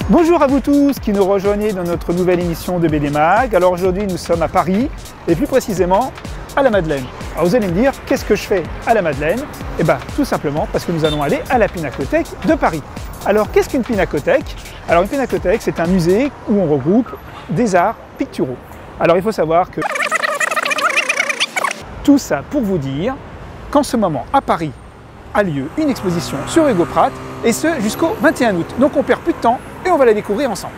Bonjour à vous tous qui nous rejoignez dans notre nouvelle émission de BD Mag. Alors aujourd'hui nous sommes à Paris et plus précisément à la Madeleine. Alors vous allez me dire qu'est-ce que je fais à la Madeleine? Eh bien tout simplement parce que nous allons aller à la Pinacothèque de Paris. Alors qu'est-ce qu'une pinacothèque? Alors une pinacothèque c'est un musée où on regroupe des arts picturaux. Alors il faut savoir que tout ça pour vous dire qu'en ce moment à Paris a lieu une exposition sur Hugo Pratt et ce jusqu'au 21 août. Donc on perd plus de temps et on va la découvrir ensemble.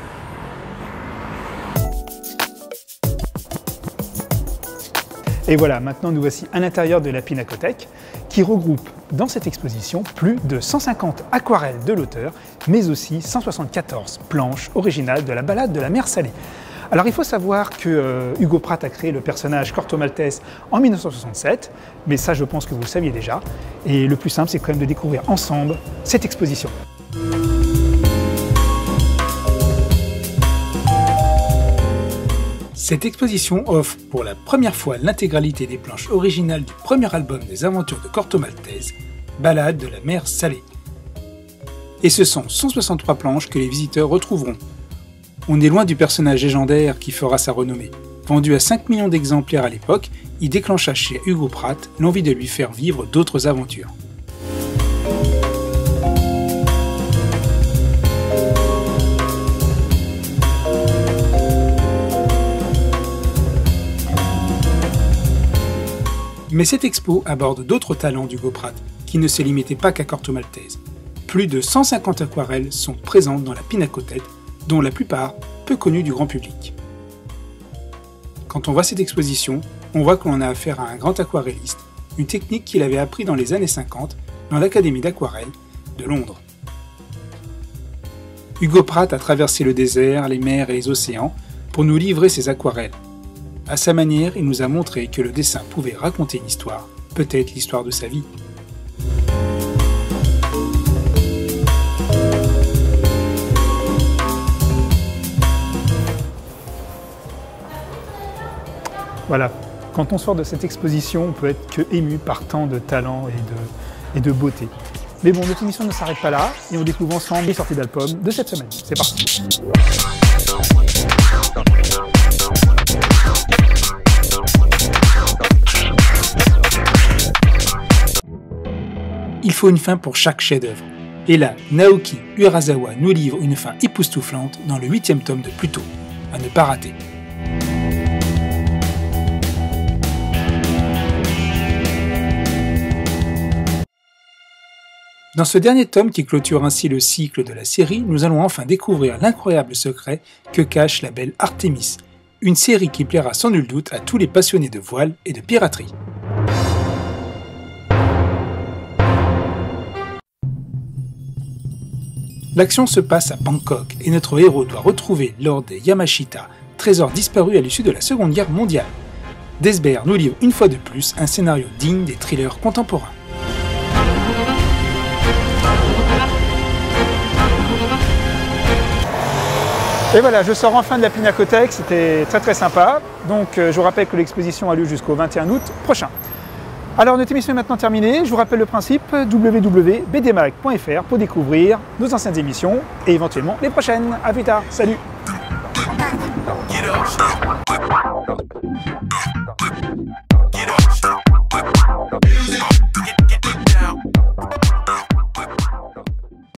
Et voilà, maintenant nous voici à l'intérieur de la Pinacothèque qui regroupe dans cette exposition plus de 150 aquarelles de l'auteur, mais aussi 174 planches originales de la balade de la mer Salée. Alors il faut savoir que Hugo Pratt a créé le personnage Corto Maltese en 1967, mais ça je pense que vous le saviez déjà. Et le plus simple c'est quand même de découvrir ensemble cette exposition. Cette exposition offre pour la première fois l'intégralité des planches originales du premier album des aventures de Corto Maltese, Balade de la mer Salée. Et ce sont 163 planches que les visiteurs retrouveront. On est loin du personnage légendaire qui fera sa renommée. Vendu à 5 millions d'exemplaires à l'époque, il déclencha chez Hugo Pratt l'envie de lui faire vivre d'autres aventures. Mais cette expo aborde d'autres talents d'Hugo Pratt, qui ne se limitaient pas qu'à Corto Maltese. Plus de 150 aquarelles sont présentes dans la Pinacothèque, dont la plupart peu connues du grand public. Quand on voit cette exposition, on voit que l'on a affaire à un grand aquarelliste, une technique qu'il avait appris dans les années 50 dans l'Académie d'aquarelle de Londres. Hugo Pratt a traversé le désert, les mers et les océans pour nous livrer ses aquarelles. À sa manière, il nous a montré que le dessin pouvait raconter une histoire, peut-être l'histoire de sa vie. Voilà, quand on sort de cette exposition, on peut être que ému par tant de talent et de beauté. Mais bon, notre émission ne s'arrête pas là, et on découvre ensemble les sorties d'albums de cette semaine. C'est parti! Il faut une fin pour chaque chef-d'œuvre. Et là, Naoki Urasawa nous livre une fin époustouflante dans le 8e tome de Pluto, à ne pas rater. Dans ce dernier tome qui clôture ainsi le cycle de la série, nous allons enfin découvrir l'incroyable secret que cache la belle Artémis, une série qui plaira sans nul doute à tous les passionnés de voile et de piraterie. L'action se passe à Bangkok et notre héros doit retrouver Lord Yamashita, trésor disparu à l'issue de la Seconde Guerre mondiale. Desbert nous livre une fois de plus un scénario digne des thrillers contemporains. Et voilà, je sors enfin de la Pinacothèque, c'était très sympa. Donc je vous rappelle que l'exposition a lieu jusqu'au 21 août prochain. Alors notre émission est maintenant terminée, je vous rappelle le principe, www.bdmag.fr pour découvrir nos anciennes émissions et éventuellement les prochaines. A plus tard, salut!